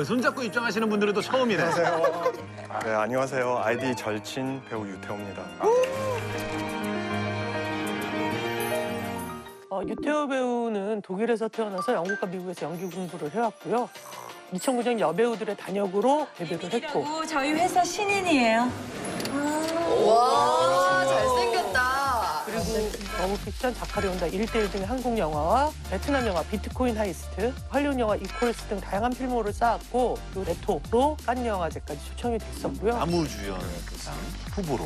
손잡고 입장하시는 분들은 또 처음이네. 안녕하세요. 네, 안녕하세요. 아이디 절친 배우 유태호입니다. 유태호 배우는 독일에서 태어나서 영국과 미국에서 연기 공부를 해왔고요. 2009년 여배우들의 단역으로 데뷔를 했고. 저희 회사 신인이에요. 와, 잘생겼다. 그리고 너무픽션, 자카리 온다, 1대1 등의 한국 영화와 베트남 영화 비트코인 하이스트, 할리우드 영화 이퀄스 등 다양한 필모를 쌓았고 또 레토로 칸 영화제까지 초청이 됐었고요. 나무주연 후보로.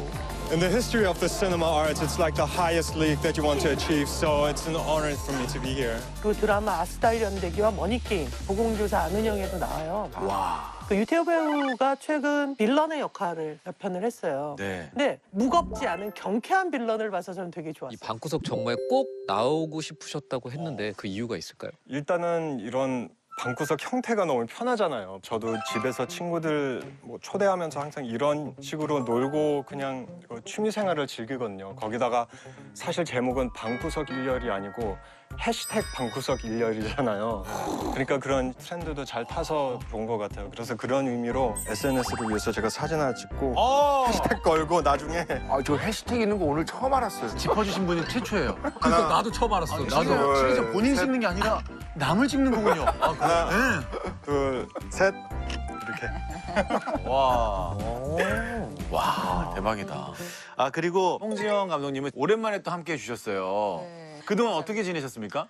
In the history of the cinema arts, it's like the highest league that you want to achieve, so it's an honor for me to be here. 그 드라마 아스달 연대기와 머니게임, 보공주사 안은영에도 나와요. 와. 그 유태호 배우가 최근 빌런의 역할을 몇 편을 했어요. 네. 근데 무겁지 않은 경쾌한 빌런을 봐서 저는 되게 좋았어요. 이 방구석 정모에 꼭 나오고 싶으셨다고 했는데 그 이유가 있을까요? 일단은 이런 방구석 형태가 너무 편하잖아요. 저도 집에서 친구들 뭐 초대하면서 항상 이런 식으로 놀고 그냥 취미 생활을 즐기거든요. 거기다가 사실 제목은 방구석 일렬이 아니고 해시태그 방구석 일렬이잖아요. 그러니까 그런 트렌드도 잘 타서 본 것 같아요. 그래서 그런 의미로 SNS를 위해서 제가 사진 하나 찍고 해시태그 걸고 나중에 저 해시태그 있는 거 오늘 처음 알았어요. 짚어주신 분이 최초예요. 그러니까 나도 처음 알았어. 나도 실제 본인 찍는 게 아니라 남을 찍는 거군요. 하나, 둘, 셋 이렇게. 와. 와, 대박이다. 아, 그리고 홍지영 감독님은 오랜만에 또 함께 해주셨어요. 네. 그동안 어떻게 지내셨습니까?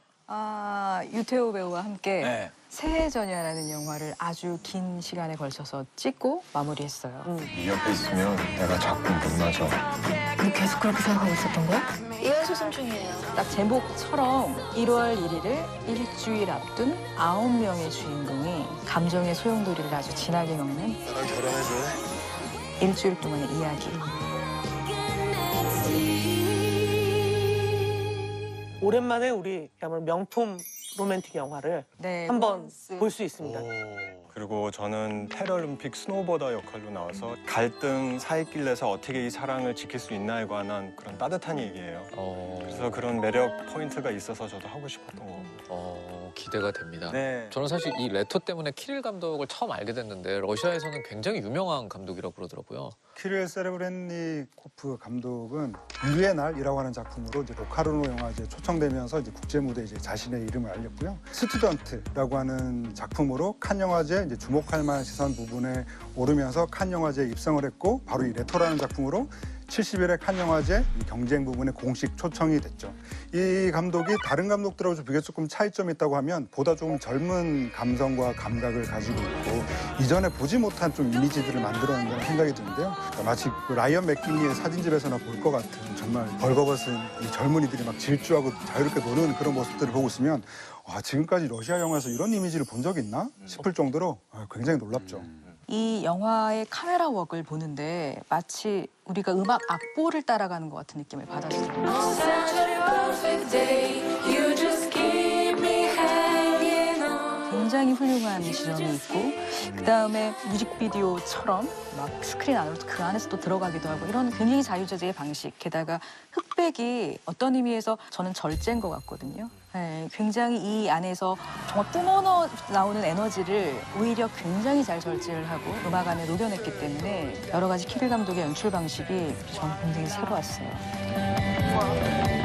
유태호 배우와 함께 네. 새해 전야라는 영화를 아주 긴 시간에 걸쳐서 찍고 마무리했어요. 네 옆에 있으면 내가 자꾸 못 나죠. 너 계속 그렇게 생각하고 있었던 거야? 이완소송 중이에요. 딱 제목처럼 1월 1일을 일주일 앞둔 9명의 주인공이 감정의 소용돌이를 아주 진하게 겪는 나랑 결혼해줘. 일주일 동안의 이야기. 오랜만에 우리 그야말로 명품 로맨틱 영화를 네, 한번 볼 수 있습니다. 그리고 저는 패럴림픽 스노보더 역할로 나와서 갈등 사이길에서 어떻게 이 사랑을 지킬 수 있나에 관한 그런 따뜻한 얘기예요. 그래서 그런 매력 포인트가 있어서 저도 하고 싶었던 거. 기대가 됩니다. 네. 저는 사실 이 레토 때문에 키릴 감독을 처음 알게 됐는데 러시아에서는 굉장히 유명한 감독이라고 그러더라고요. 키릴 세레브렌니코프 감독은 유의 날이라고 하는 작품으로 이제 로카르노 영화제에 초청되면서 이제 국제 무대에 이제 자신의 이름을 알렸고요. 스튜던트라고 하는 작품으로 칸 영화제 이제 주목할 만한 시선 부분에 오르면서 칸 영화제에 입성을 했고 바로 이 레토라는 작품으로 70일의 칸 영화제 경쟁 부분에 공식 초청이 됐죠. 이 감독이 다른 감독들하고 좀 비교 조금 차이점이 있다고 하면 보다 조금 젊은 감성과 감각을 가지고 있고 이전에 보지 못한 좀 이미지들을 만들어낸다는 생각이 드는데요. 그러니까 마치 그 라이언 맥기니의 사진집에서나 볼 것 같은 정말 벌거벗은 이 젊은이들이 막 질주하고 자유롭게 노는 그런 모습들을 보고 있으면 와, 지금까지 러시아 영화에서 이런 이미지를 본 적 있나 싶을 정도로 굉장히 놀랍죠. 이 영화의 카메라 웍을 보는데 마치 우리가 음악 악보를 따라가는 것 같은 느낌을 받았어요. 굉장히 훌륭한 지점이 있고 그다음에 뮤직비디오처럼 막 스크린 안으로 그 안에서 또 들어가기도 하고 이런 굉장히 자유자재의 방식 게다가 흑백이 어떤 의미에서 저는 절제인 것 같거든요. 네, 굉장히 이 안에서 정말 뿜어넣어 나오는 에너지를 오히려 굉장히 잘 절제를 하고 음악 안에 녹여냈기 때문에 여러 가지 키릴 감독의 연출 방식이 저는 굉장히 새로웠어요.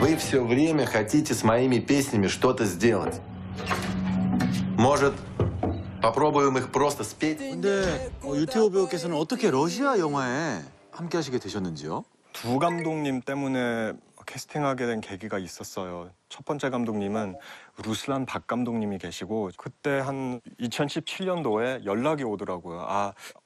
Вы все время хотите с моими песнями что-то сделать. Может, попробуем их просто спеть? 근데 유태호 배우께서는 어떻게 러시아 영화에 함께 하시게 되셨는지요? 두 감독님 때문에 캐스팅하게 된 계기가 있었어요. 첫 번째 감독님은 루슬란 박 감독님이 계시고 그때 한 2017년도에 연락이 오더라고요.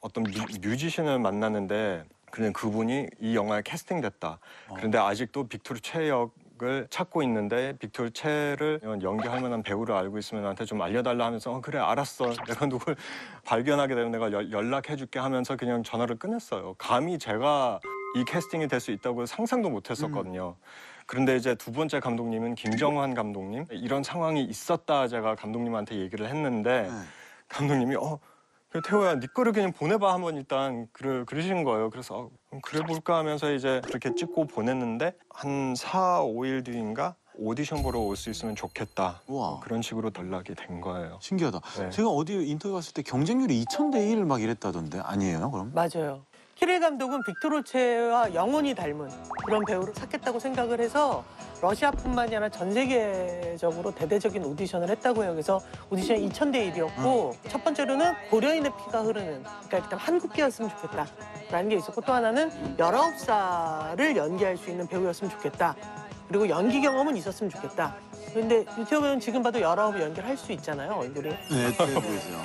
어떤 뮤지션을 만났는데 그냥 그분이 이 영화에 캐스팅됐다. 그런데 아직도 빅토르 최 역을 찾고 있는데 빅토르 최를 연기할 만한 배우를 알고 있으면 나한테 좀 알려달라 하면서 그래 알았어. 내가 누굴 발견하게 되면 내가 연락해줄게 하면서 그냥 전화를 끊었어요. 감히 제가 이 캐스팅이 될 수 있다고 상상도 못했었거든요. 그런데 이제 두 번째 감독님은 김정환 감독님 이런 상황이 있었다 제가 감독님한테 얘기를 했는데 감독님이 태호야 네 거를 그냥 보내봐 한번 일단 그러시는 거예요. 그래서 그래 볼까 하면서 이제 그렇게 찍고 보냈는데 한 4, 5일 뒤인가 오디션 보러 올 수 있으면 좋겠다. 우와. 그런 식으로 연락이 된 거예요. 신기하다. 네. 제가 어디 인터뷰 갔을 때 경쟁률이 2000대 1 막 이랬다던데 아니에요? 그럼? 맞아요. 키릴 감독은 빅토르체와 영혼이 닮은 그런 배우를 찾겠다고 생각을 해서 러시아뿐만이 아니라 전 세계적으로 대대적인 오디션을 했다고 해요. 그래서 오디션이 2000대 1이었고 첫 번째로는 고려인의 피가 흐르는 그러니까 일단 한국계였으면 좋겠다라는 게 있었고 또 하나는 19살을 연기할 수 있는 배우였으면 좋겠다. 그리고 연기 경험은 있었으면 좋겠다. 근데 유태호 배우는 지금 봐도 19을 연기를 할 수 있잖아요, 얼굴이. 네, 그래 보이세요.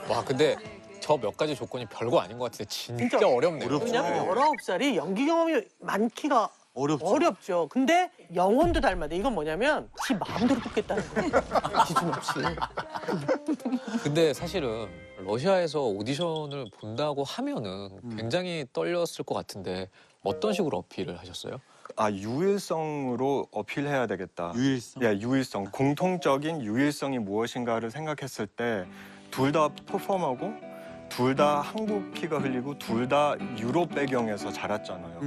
와 근데 저 몇 가지 조건이 별거 아닌 것 같은데 진짜 진짜 어렵네요. 어렵죠. 왜냐면 19살이 연기 경험이 많기가 어렵죠. 어렵죠. 근데 영혼도 닮아야 돼. 이건 뭐냐면 지 마음대로 뽑겠다는 거예요. 기준 없이. 근데 사실은 러시아에서 오디션을 본다고 하면은 굉장히 떨렸을 것 같은데 어떤 식으로 어필을 하셨어요? 아, 유일성으로 어필해야 되겠다. 유일성? 예, 유일성. 공통적인 유일성이 무엇인가를 생각했을 때 둘 다 퍼폼하고 둘 다 한국 피가 흘리고 둘 다 유럽 배경에서 자랐잖아요.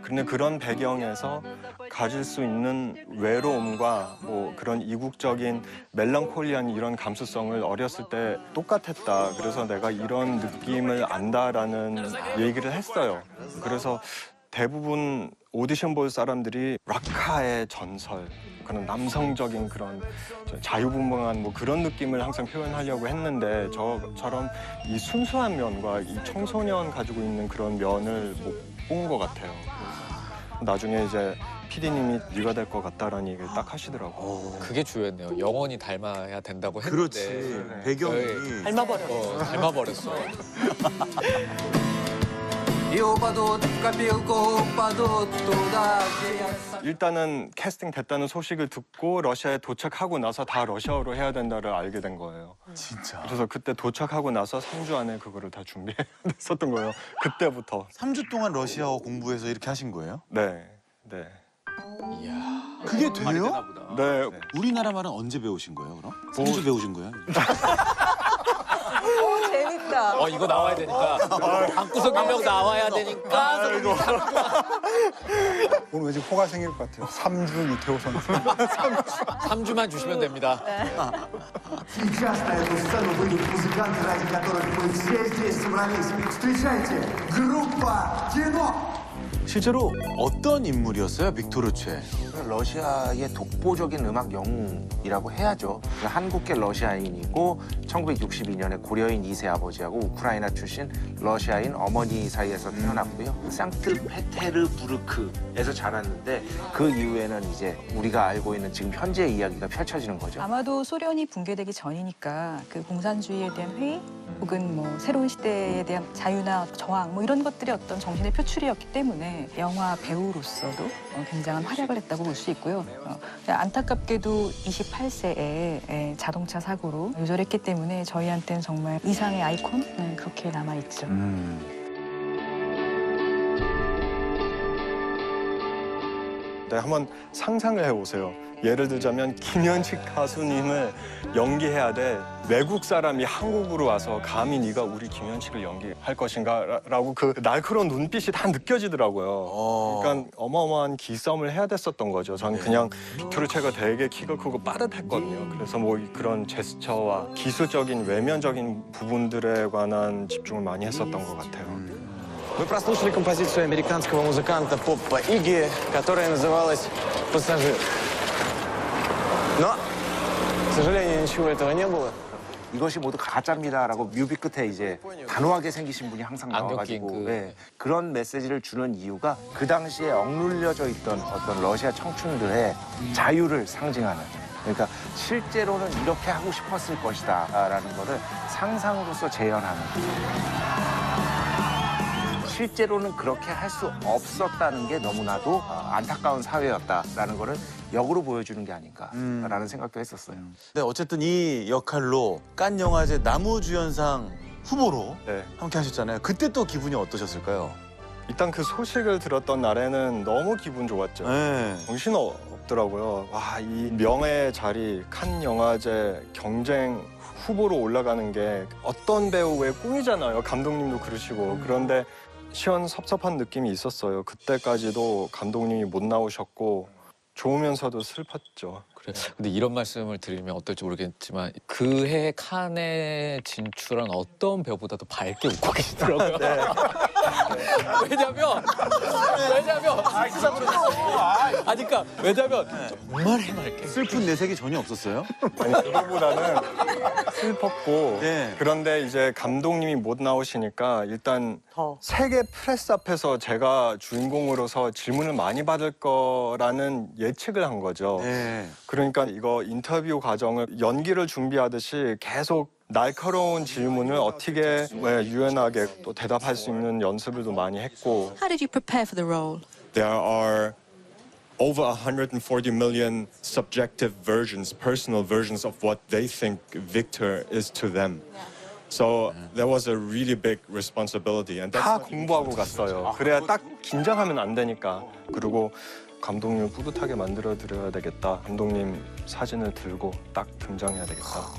근데 그런 배경에서 가질 수 있는 외로움과 뭐 그런 이국적인 멜랑콜리한 이런 감수성을 어렸을 때 똑같았다. 그래서 내가 이런 느낌을 안다라는 얘기를 했어요. 그래서 대부분 오디션 볼 사람들이 락카의 전설, 그런 남성적인 그런 자유분방한 뭐 그런 느낌을 항상 표현하려고 했는데 저처럼 이 순수한 면과 이 청소년 가지고 있는 그런 면을 못 본 것 같아요. 나중에 이제 PD님이 네가 될 것 같다라는 얘기를 딱 하시더라고요. 그게 주요했네요. 영원히 닮아야 된다고 했는데 그렇지. 배경이. 네. 닮아버렸어. 닮아버렸어. 일단은 캐스팅 됐다는 소식을 듣고 러시아에 도착하고 나서 다 러시아어로 해야 된다를 알게 된 거예요. 진짜. 그래서 그때 도착하고 나서 3주 안에 그거를 다 준비했었던 거예요. 그때부터. 3주 동안 러시아어 공부해서 이렇게 하신 거예요? 네, 네. 이야. 그게 말이 되나 돼요? 보다. 네, 우리나라 말은 언제 배우신 거예요, 그럼? 3주 배우신 거예요? 재밌다. 이거 나와야 되니까 방구석 인명 나와야 되니까 오늘 왠지 호가 생길 것 같아요. 3주 유태호 선수. 3주만 주시면 됩니다. Сейчас на эту сцену выйдут музыканты, ради которых мы все здесь собрались. Встречайте, группа «Кино». 실제로 어떤 인물이었어요, 빅토르체? 러시아의 독보적인 음악 영웅이라고 해야죠. 한국계 러시아인이고 1962년에 고려인 2세 아버지하고 우크라이나 출신 러시아인 어머니 사이에서 태어났고요. 상트페테르부르크에서 자랐는데 그 이후에는 이제 우리가 알고 있는 지금 현재의 이야기가 펼쳐지는 거죠. 아마도 소련이 붕괴되기 전이니까 그 공산주의에 대한 회의 혹은 뭐 새로운 시대에 대한 자유나 저항 뭐 이런 것들이 어떤 정신의 표출이었기 때문에 영화 배우로서도 굉장한 활약을 했다고 볼 수 있고요. 안타깝게도 28세에 자동차 사고로 요절했기 때문에 저희한테는 정말 이상의 아이콘? 네, 그렇게 남아있죠. 네, 한번 상상을 해보세요. 예를 들자면 김현식 가수님을 연기해야 돼. 외국 사람이 한국으로 와서 감히 네가 우리 김현식을 연기할 것인가 라고 그 날카로운 눈빛이 다 느껴지더라고요. 그러니까 어마어마한 기싸움을 해야 됐었던 거죠. 전 그냥 빅토르체가 되게 키가 크고 빠듯했거든요. 그래서 뭐 그런 제스처와 기술적인 외면적인 부분들에 관한 집중을 많이 했었던 것 같아요. Вы прослушали композицию американского музыканта Поппа Игги, которая называлась «Пассажир». Но, к сожалению, ничего этого не было. 이것이 모두 가짜입니다라고 뮤비 끝에 이제 단호하게 생기신 분이 항상 나와가지고 안경 낀 네, 그런 메시지를 주는 이유가 그 당시에 억눌려져 있던 어떤 러시아 청춘들의 자유를 상징하는, 그러니까 실제로는 이렇게 하고 싶었을 것이다라는 거를 상상으로서 재현하는, 실제로는 그렇게 할 수 없었다는 게 너무나도 안타까운 사회였다라는 거를 역으로 보여주는 게 아닌가라는 생각도 했었어요. 네, 어쨌든 이 역할로 칸 영화제 나무주연상 후보로 네. 함께 하셨잖아요. 그때 또 기분이 어떠셨을까요? 일단 그 소식을 들었던 날에는 너무 기분 좋았죠. 네. 정신 없더라고요. 와, 이 명예의 자리, 칸 영화제 경쟁 후보로 올라가는 게 어떤 배우의 꿈이잖아요. 감독님도 그러시고. 그런데 시원섭섭한 느낌이 있었어요. 그때까지도 감독님이 못 나오셨고 좋으면서도 슬펐죠. 그래. 근데 이런 말씀을 드리면 어떨지 모르겠지만 그해 칸에 진출한 어떤 배우보다도 밝게 웃고 계시더라고요. 왜냐면 왜냐면 정말 해맑게. 슬픈 내색이 전혀 없었어요? 아니 그거보다는 슬펐고 네. 그런데 이제 감독님이 못 나오시니까 일단 더. 세계 프레스 앞에서 제가 주인공으로서 질문을 많이 받을 거라는 예측을 한 거죠. 네. 그러니까 이거 인터뷰 과정을 연기를 준비하듯이 계속 날카로운 질문을 어떻게 유연하게 또 대답할 수 있는 연습을도 많이 했고. How did you prepare for the role? There are over 140 million subjective versions, personal versions of what they think Victor is to them. So that was a really big responsibility. And 다 that's 공부하고 갔어요. 그래야 딱 긴장하면 안 되니까. 그리고 감독님을 뿌듯하게 만들어 드려야 되겠다. 감독님 사진을 들고 딱 등장해야 되겠다.